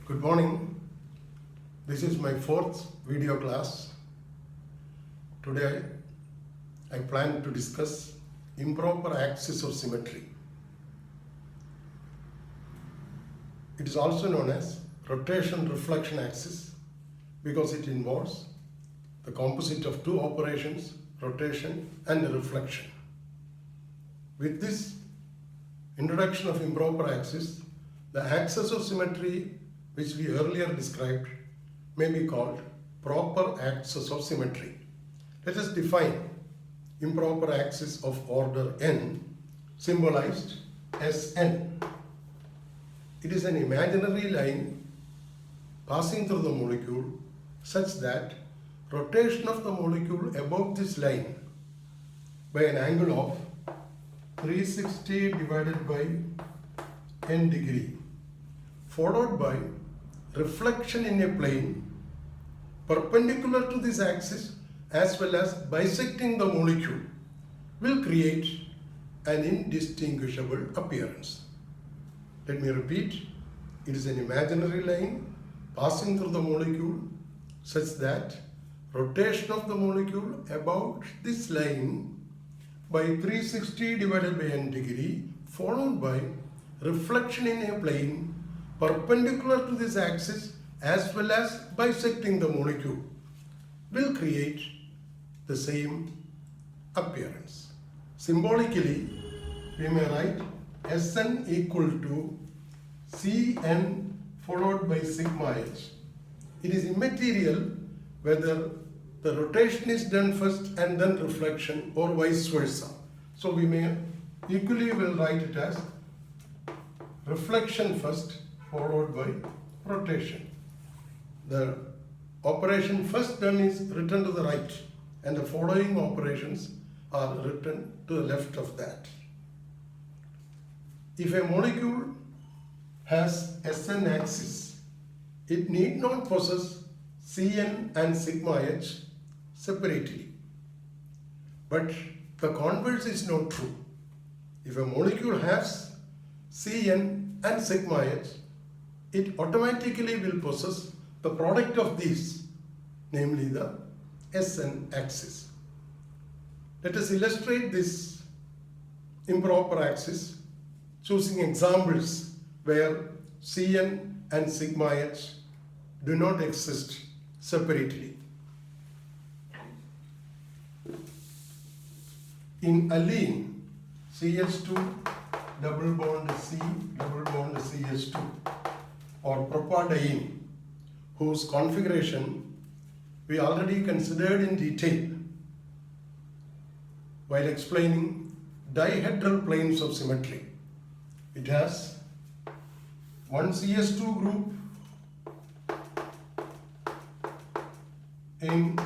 Good morning. This is my fourth video class. Today I plan to discuss improper axis of symmetry. It is also known as rotation-reflection axis because it involves the composite of two operations, rotation and reflection. With this introduction of improper axis, the axis of symmetry which we earlier described may be called proper axis of symmetry. Let us define improper axis of order n, symbolized Sn. It is an imaginary line passing through the molecule such that rotation of the molecule above this line by an angle of 360 divided by n degree, followed by reflection in a plane perpendicular to this axis as well as bisecting the molecule, will create an indistinguishable appearance. Let me repeat, it is an imaginary line passing through the molecule such that rotation of the molecule about this line by 360 divided by n degree, followed by reflection in a plane perpendicular to this axis as well as bisecting the molecule, will create the same appearance. Symbolically, we may write Sn equal to Cn followed by sigma h. It is immaterial whether the rotation is done first and then reflection or vice versa. So we may equally will write it as reflection first followed by rotation. The operation first done is written to the right and the following operations are written to the left of that. If a molecule has Sn axis, it need not possess Cn and sigma h separately. But the converse is not true. If a molecule has Cn and sigma h, it automatically will possess the product of these, namely the Sn axis. Let us illustrate this improper axis choosing examples where Cn and sigma h do not exist separately. In allene, CH2 double bond C double bond CH2, or propadiene, whose configuration we already considered in detail while explaining dihedral planes of symmetry. It has one CH2 group in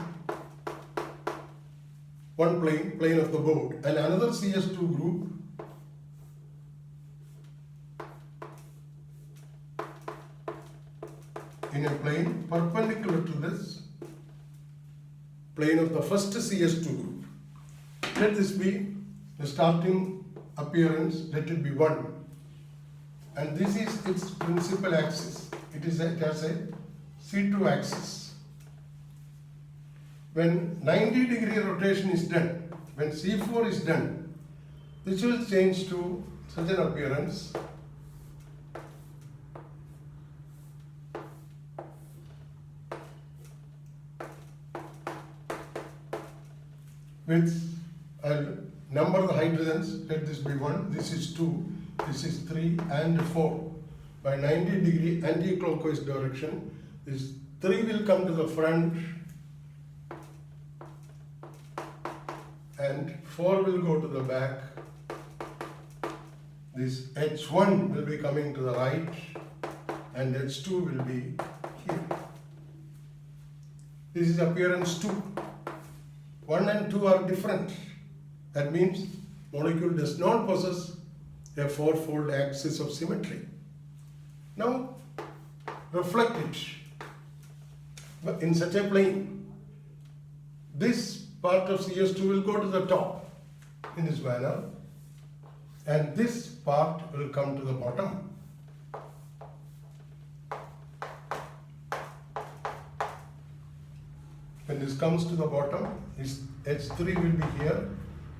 one plane of the board, and another CH2 group in a plane perpendicular to this plane of the first CH2 group. Let this be the starting appearance, let it be 1. And this is its principal axis. It has a C2 axis. When 90-degree rotation is done, when C4 is done, this will change to such an appearance with, I'll number the hydrogens, let this be 1, this is 2, this is 3 and 4. By 90-degree anti-clockwise direction, this 3 will come to the front and 4 will go to the back. This H1 will be coming to the right and H2 will be here. This is appearance 2. 1 and 2 are different. That means molecule does not possess a four-fold axis of symmetry. Now reflect it in such a plane. This part of CH2 will go to the top in this manner and this part will come to the bottom. When this comes to the bottom, this H3 will be here,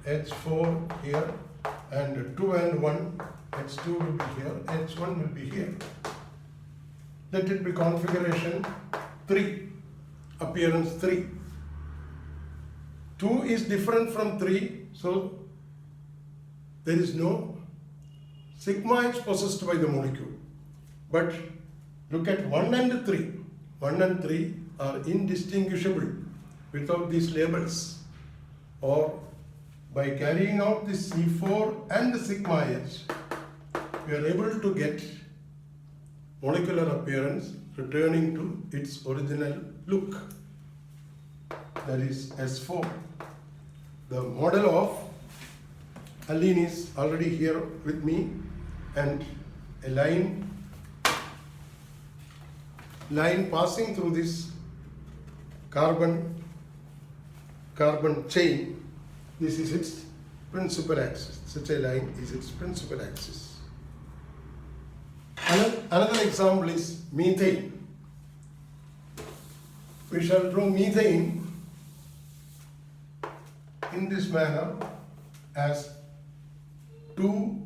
H4 here, and 2 and 1, H2 will be here, H1 will be here. Let it be configuration 3, appearance 3. 2 is different from 3, so there is no sigma H possessed by the molecule. But look at 1 and 3. 1 and 3 are indistinguishable without these labels, or by carrying out this C4 and the sigma H, we are able to get molecular appearance returning to its original look, that is S4. The model of alene is already here with me, and a line passing through this carbon chain. This is its principal axis. Such a line is its principal axis. Another example is methane. We shall draw methane in this manner as two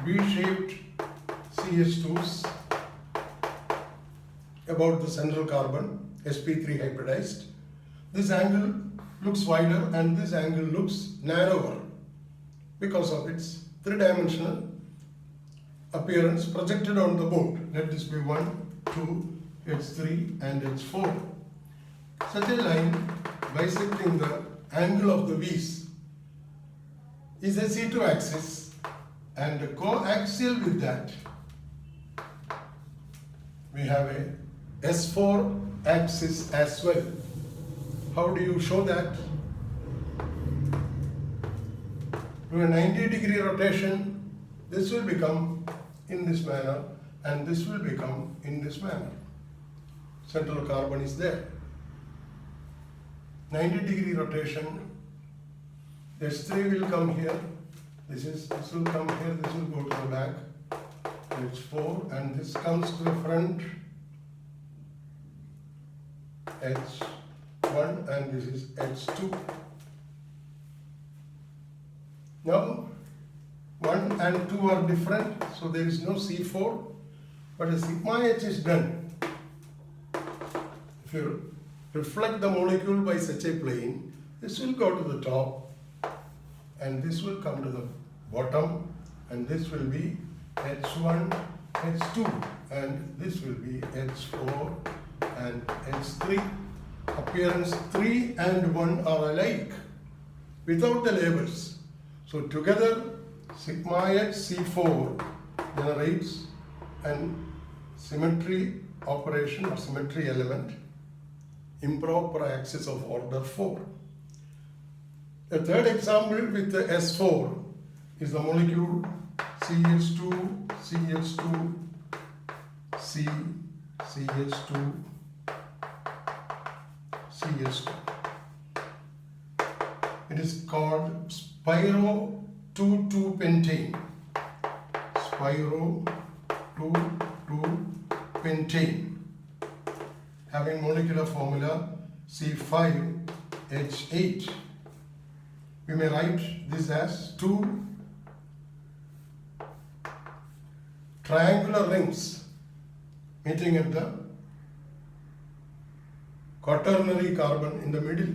V-shaped CH2s about the central carbon, sp3 hybridized. This angle looks wider and this angle looks narrower because of its three-dimensional appearance projected on the board. Let this be 1, 2, H3 and H4. Such a line bisecting the angle of the V's is a C2 axis, and coaxial with that we have a S4 axis as well. How do you show that? Do a 90-degree rotation, this will become in this manner and this will become in this manner. Central carbon is there. 90-degree rotation, S3 will come here, this will come here, this will go to the back, H4, and this comes to the front, H1, and this is H2. Now 1 and 2 are different, so there is no C4, but a sigma H is done. If you reflect the molecule by such a plane, this will go to the top and this will come to the bottom, and this will be H1, H2, and this will be H4 and H3. Appearance 3 and 1 are alike without the labels. So together sigma H C4 generates an symmetry operation or symmetry element, improper axis of order 4. A third example with the S4 is the molecule CH2, CH2, C, CH2, CH2. It is called spiro 2,2-pentane. Spiro 2,2-pentane, having molecular formula C5H8. We may write this as two triangular rings meeting at the quaternary carbon in the middle.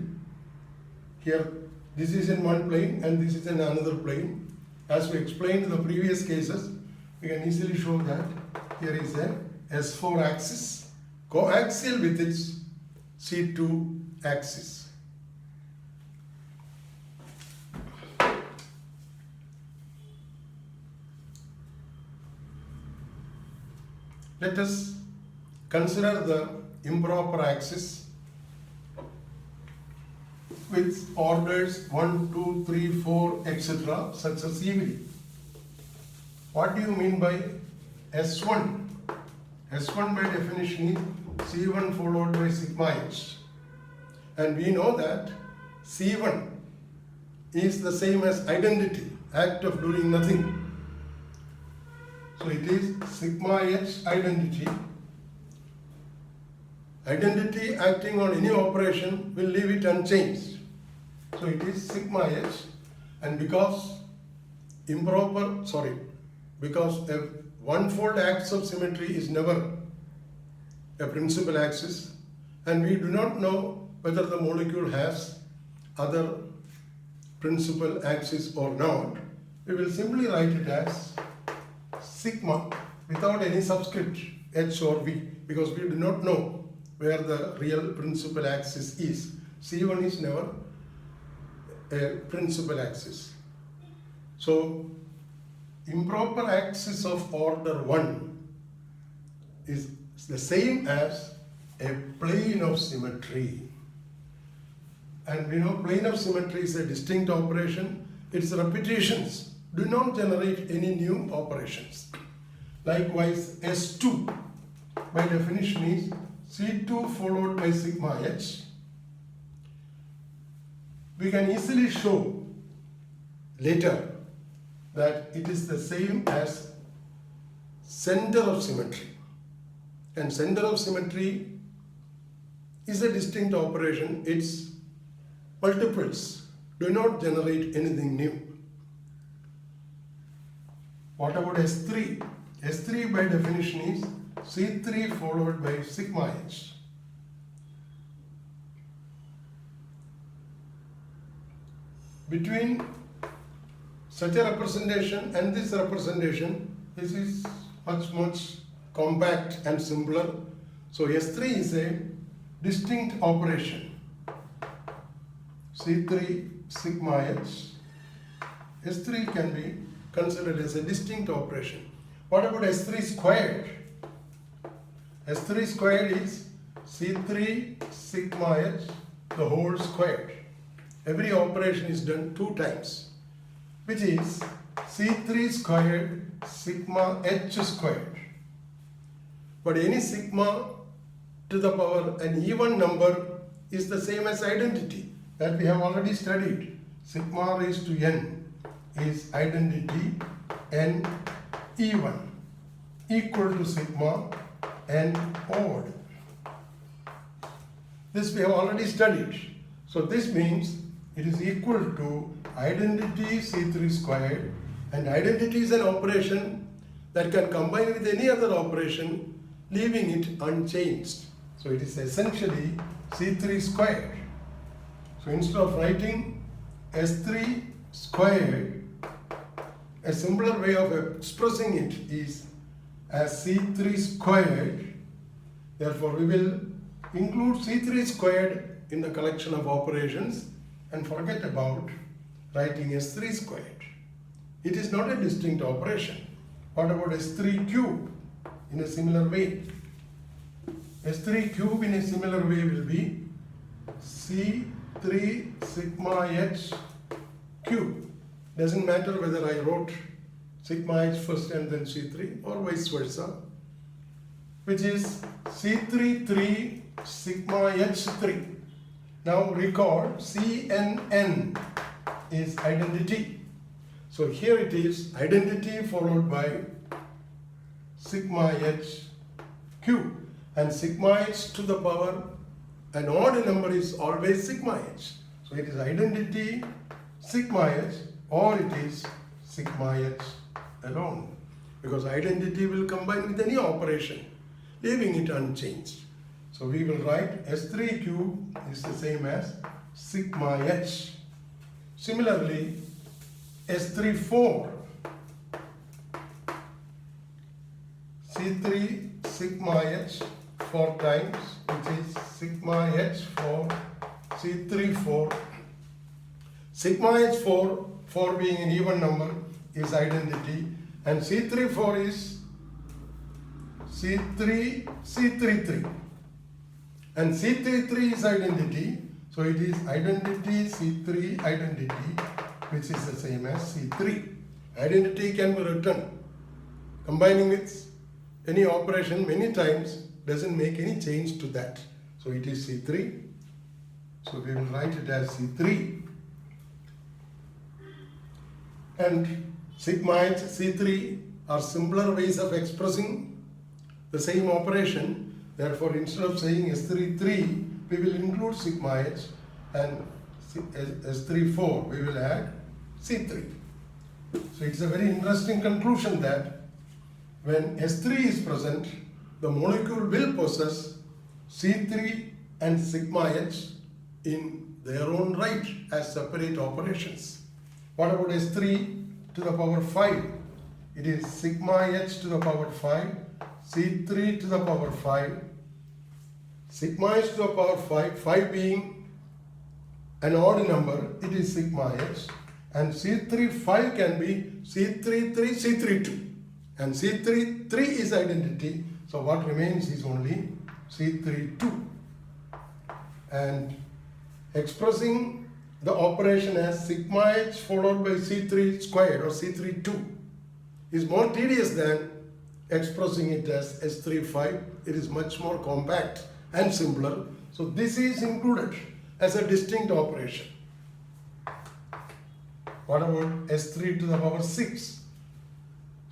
Here, this is in one plane and this is in another plane. As we explained in the previous cases, we can easily show that here is a S4 axis coaxial with its C2 axis. Let us consider the improper axis with orders 1, 2, 3, 4, etc. successively. What do you mean by S1? S1 by definition is C1 followed by sigma H. And we know that C1 is the same as identity, act of doing nothing. So it is sigma H identity identity acting on any operation will leave it unchanged. So it is sigma h, and because a one-fold axis of symmetry is never a principal axis, and we do not know whether the molecule has other principal axis or not, we will simply write it as sigma without any subscript h or v, because we do not know where the real principal axis is. C1 is never a principal axis. So improper axis of order 1 is the same as a plane of symmetry. And we know plane of symmetry is a distinct operation. Its repetitions do not generate any new operations. Likewise, S2 by definition is C2 followed by sigma h. We can easily show later that it is the same as center of symmetry. And center of symmetry is a distinct operation. Its multiples do not generate anything new. What about S3? S3 by definition is C3 followed by sigma h. Between such a representation and this representation, this is much compact and simpler. So S3 is a distinct operation. C3 sigma h. S3 can be considered as a distinct operation. What about S3 squared? S3 squared is C3 sigma h the whole squared. Every operation is done 2 times, which is C3 squared sigma h squared. But any sigma to the power an even number is the same as identity that we have already studied. Sigma raised to n is identity n even equal to sigma n odd. This we have already studied. So this means it is equal to identity C3 squared, and identity is an operation that can combine with any other operation, leaving it unchanged. So it is essentially C3 squared. So instead of writing S3 squared, a simpler way of expressing it is as C3 squared. Therefore, we will include C3 squared in the collection of operations and forget about writing S3 squared. It is not a distinct operation. What about S3 cube in a similar way? S3 cube in a similar way will be C3 sigma h cube. Doesn't matter whether I wrote sigma h first and then C3 or vice versa, which is C3 3 sigma h3. Now record CNN is identity. So here it is identity followed by sigma h cube, and sigma h to the power an odd number is always sigma h. So it is identity sigma h or it is sigma h alone, because identity will combine with any operation, leaving it unchanged. So we will write S3 cube is the same as sigma h. Similarly, S3 4, C3 sigma h 4 times, which is sigma h for C3 4. Sigma h 4 being an even number is identity, and C3 4 is C3 3. And C33 is identity, so it is identity C3 identity, which is the same as C3. Identity can be written combining with any operation many times, doesn't make any change to that. So it is C3. So we will write it as C3. And sigma h, C3 are simpler ways of expressing the same operation. Therefore, instead of saying S3 3, we will include sigma h, and S3 4, we will add C3. So it's a very interesting conclusion that when S3 is present, the molecule will possess C3 and sigma h in their own right as separate operations. What about S3 to the power 5? It is sigma h to the power 5, C3 to the power 5, sigma h to the power 5, 5 being an odd number, it is sigma h, and C3 5 can be C3 3, C3 2, and C3 3 is identity, so what remains is only C3 2. And expressing the operation as sigma h followed by C3 squared or C3 2 is more tedious than expressing it as S3 5. It is much more compact and simpler. So this is included as a distinct operation. What about S3 to the power 6?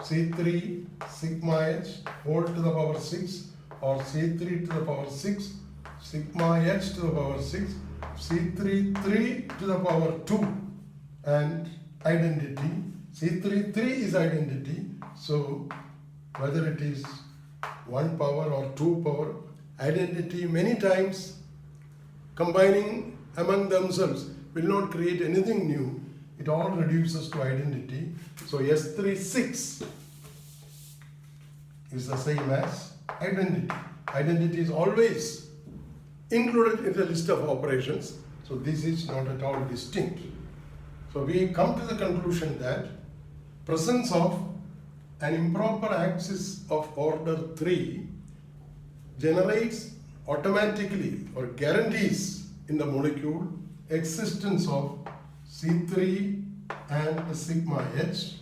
C3 sigma h whole to the power 6, or C3 to the power 6 sigma h to the power 6, C3 3 to the power 2, and identity. C3 3 is identity, so whether it is 1 power or 2 power, identity many times combining among themselves will not create anything new. It all reduces to identity. So S3 6 is the same as identity. Identity is always included in the list of operations. So this is not at all distinct. So we come to the conclusion that presence of an improper axis of order 3 generates automatically or guarantees in the molecule existence of C3 and sigma h,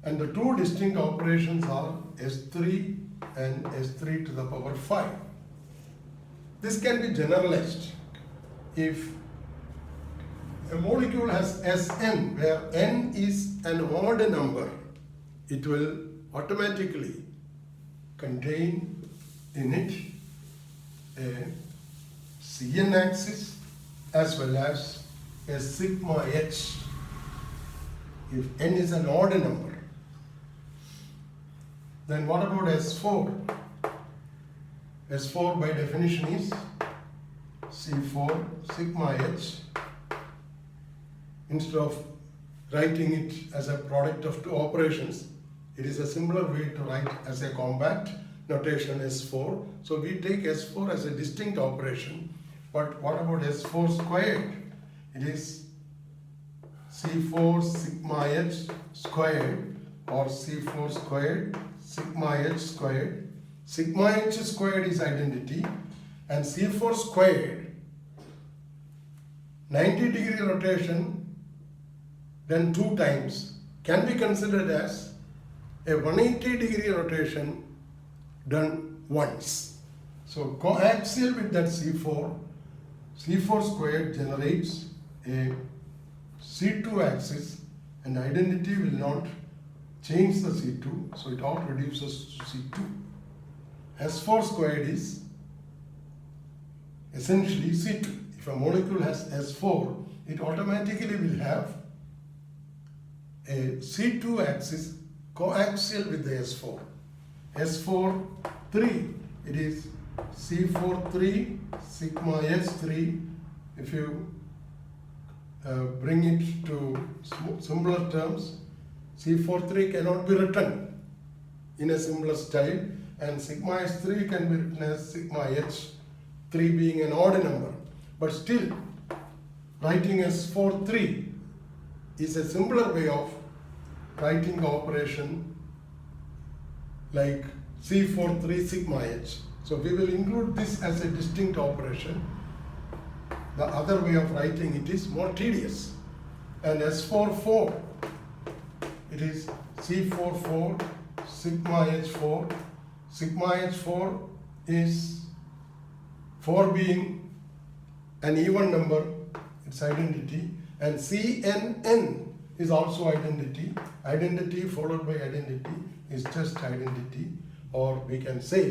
and the two distinct operations are S3 and S3 to the power 5. This can be generalized. If a molecule has Sn, where n is an odd number, it will automatically contain in it a Cn axis as well as a sigma h if n is an odd number. Then what about S4? S4 by definition is C4 sigma h. Instead of writing it as a product of two operations, it is a simpler way to write as a compact notation S4. So we take S4 as a distinct operation. But what about S4 squared? It is C4 sigma h squared, or C4 squared sigma h squared. Sigma h squared is identity, and C4 squared 90-degree rotation then 2 times can be considered as a 180-degree rotation done once. So coaxial with that C4 squared generates a C2 axis, and identity will not change the C2, so it all reduces to C2. S4 squared is essentially C2. If a molecule has S4, it automatically will have a C2 axis coaxial with the S4. S4 3, it is C4 3 sigma S3. If you bring it to simpler terms, C4 3 cannot be written in a similar style, and sigma S3 can be written as sigma H, 3 being an odd number. But still, writing S4 3 is a simpler way of writing the operation like C4 3 sigma H. So we will include this as a distinct operation. The other way of writing it is more tedious. And S4 4, it is C4 4 sigma H4. Sigma H4 is 4 being an even number, its identity, and CNN is also identity. Identity followed by identity is just identity. or we can say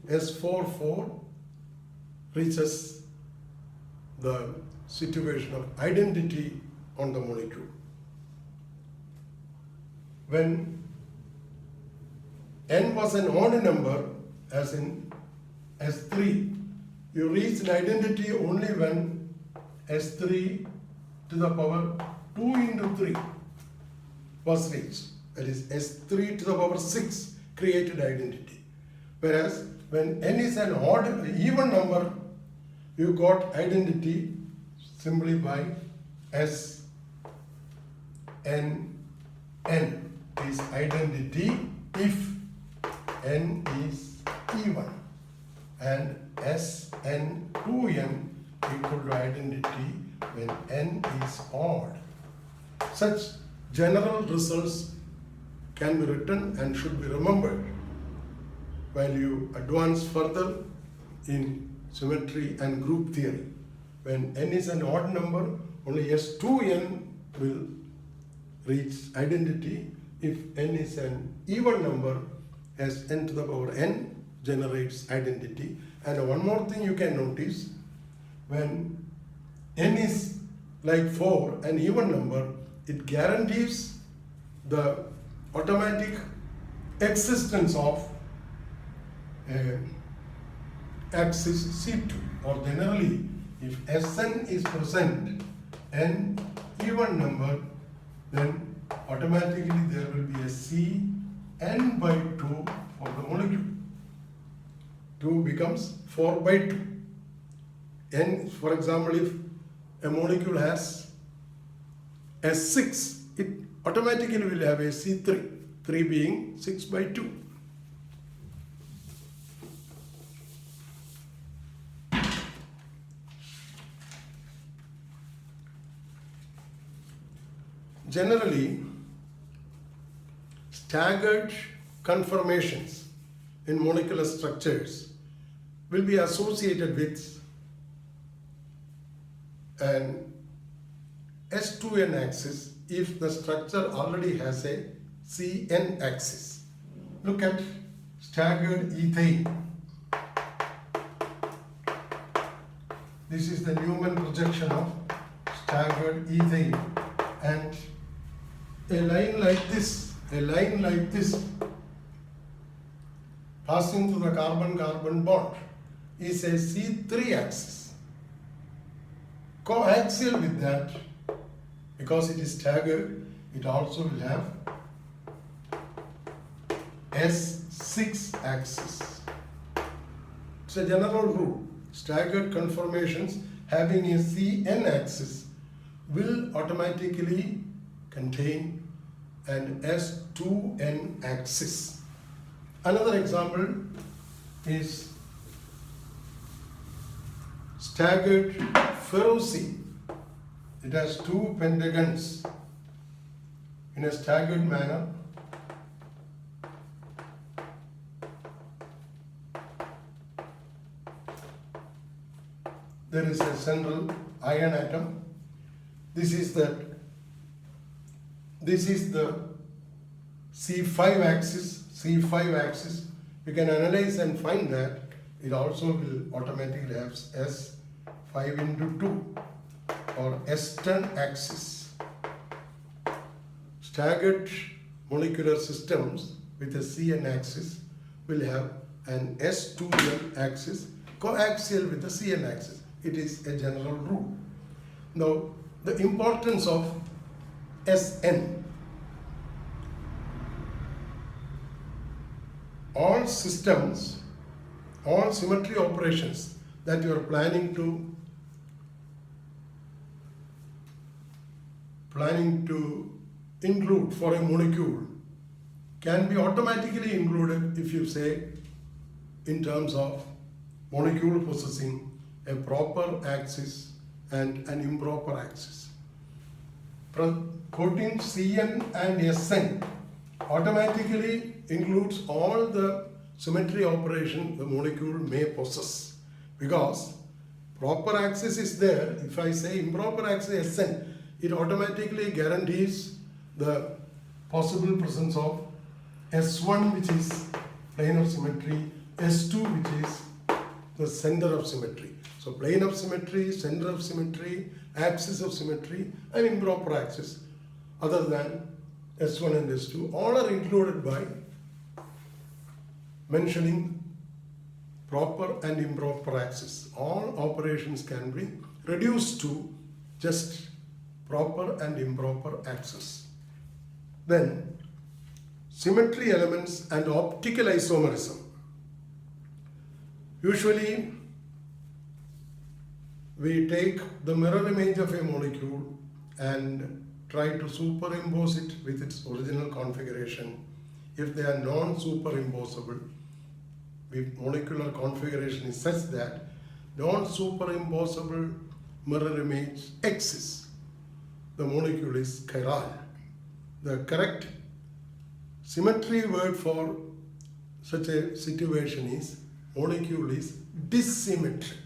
S44 reaches the situation of identity on the molecule. When n was an odd number, as in S3, you reach an identity only when S3 to the power 2 into 3 was reached. That is S3 to the power 6 created identity. Whereas when n is an even number, you got identity simply by S n is identity if n is even, and Sn2n equal to identity when n is odd. Such general results can be written and should be remembered while you advance further in symmetry and group theory. When n is an odd number, only S2n will reach identity. If n is an even number, Sn to the power n generates identity. And one more thing you can notice, when n is like 4, an even number, it guarantees the automatic existence of axis C2, or generally if Sn is present, n even number, then automatically there will be a Cn by 2 for the molecule. 2 becomes 4 by 2. N, for example, if a molecule has S6, it automatically will have a C3, 3 being 6 by 2. Generally, staggered conformations in molecular structures will be associated with an S2n axis if the structure already has a Cn axis. Look at staggered ethane. This is the Newman projection of staggered ethane, and a line like this passing through the carbon-carbon bond is a C3 axis. Coaxial with that, because it is staggered, it also will have S6 axis. It's a general rule. Staggered conformations having a Cn axis will automatically contain an S2n axis. Another example is staggered ferrocene. It has 2 pentagons in a staggered manner. There is a central iron atom. This is the C5 axis. You can analyze and find that it also will automatically have S5 into 2 or S10 axis. Staggered molecular systems with a Cn axis will have an S2n axis coaxial with the Cn axis. It is a general rule. Now, the importance of Sn. All systems, all symmetry operations that you are planning to include for a molecule can be automatically included if you say in terms of molecule possessing a proper axis and an improper axis. Quoting Cn and Sn automatically includes all the symmetry operation the molecule may possess, because proper axis is there. If I say improper axis Sn, it automatically guarantees the possible presence of S1, which is plane of symmetry, S2 which is the center of symmetry. So plane of symmetry, center of symmetry, axis of symmetry and improper axis other than S1 and S2 all are included by mentioning proper and improper axis. All operations can be reduced to just proper and improper axis. Then symmetry elements and optical isomerism. Usually we take the mirror image of a molecule and try to superimpose it with its original configuration. If they are non-superimposable, if molecular configuration is such that non-superimposable mirror image exists, the molecule is chiral. The correct symmetry word for such a situation is molecule is dissymmetric.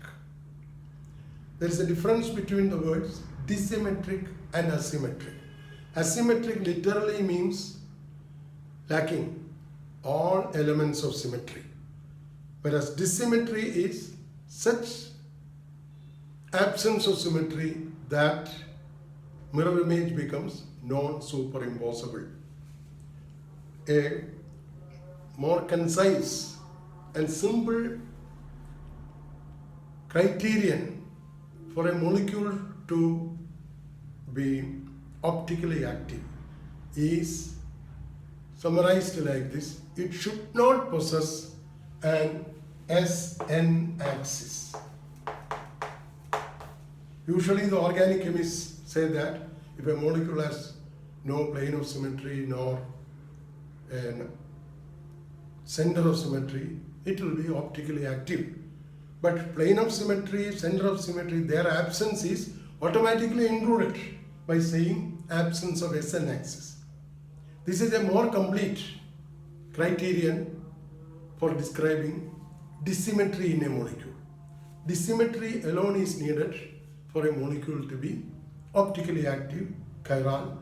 There is a difference between the words dissymmetric and asymmetric. Asymmetric literally means lacking all elements of symmetry, whereas dissymmetry is such absence of symmetry that mirror image becomes non-superimposable. A more concise and simple criterion for a molecule to be optically active is summarized like this: it should not possess an SN axis. Usually the organic chemists say that if a molecule has no plane of symmetry nor a center of symmetry, it will be optically active. But plane of symmetry, center of symmetry, their absence is automatically included by saying absence of SN axis. This is a more complete criterion for describing dissymmetry in a molecule. Dissymmetry alone is needed for a molecule to be optically active, chiral,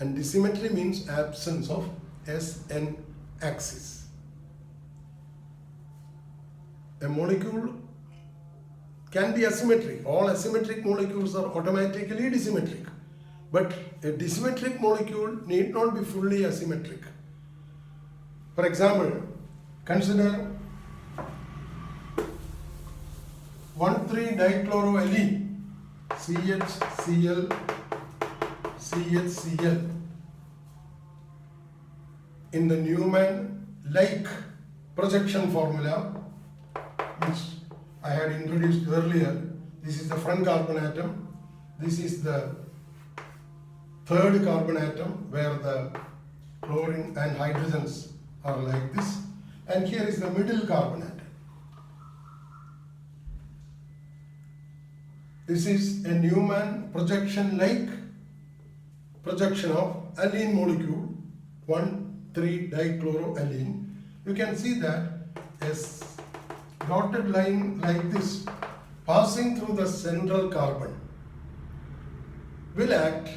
and dissymmetry means absence of SN axis. A molecule can be asymmetric. All asymmetric molecules are automatically disymmetric. But a dissymmetric molecule need not be fully asymmetric. For example, consider 1,3-dichloroalene, CHCl, CHCl. In the Newman-like projection formula, which I had introduced earlier, this is the front carbon atom, this is the third carbon atom where the chlorine and hydrogens are like this, and here is the middle carbon atom. This is a Newman projection-like projection of alene molecule, 1,3-dichloroalene. You can see that a dotted line like this passing through the central carbon will act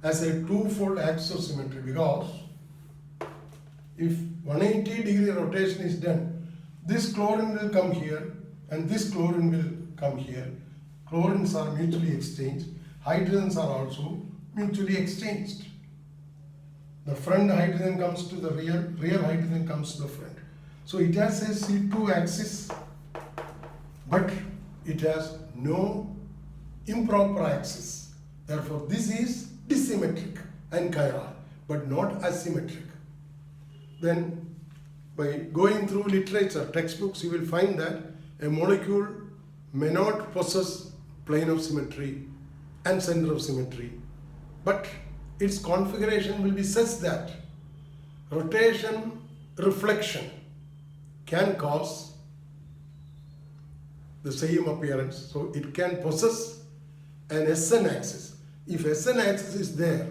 as a twofold axis of symmetry, because if 180-degree rotation is done, this chlorine will come here and this chlorine will come here. Chlorines are mutually exchanged, hydrogens are also mutually exchanged. The front hydrogen comes to the rear, rear hydrogen comes to the front. So it has a C2 axis, but it has no improper axis. Therefore, this is dissymmetric and chiral, but not asymmetric. Then, by going through literature, textbooks, you will find that a molecule may not possess plane of symmetry and center of symmetry, but its configuration will be such that rotation reflection can cause the same appearance. So it can possess an SN axis. If SN axis is there,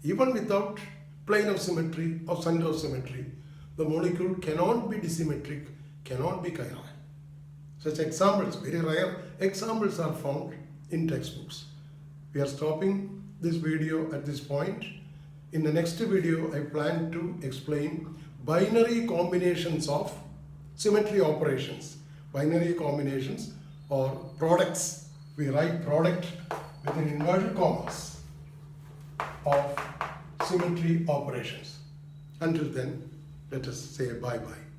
even without plane of symmetry or center of symmetry, the molecule cannot be dissymmetric, cannot be chiral. Such examples, very rare examples, are found in textbooks. We are stopping this video at this point. In the next video, I plan to explain binary combinations of symmetry operations, binary combinations or products. We write product within inverted commas of symmetry operations. Until then, let us say bye-bye.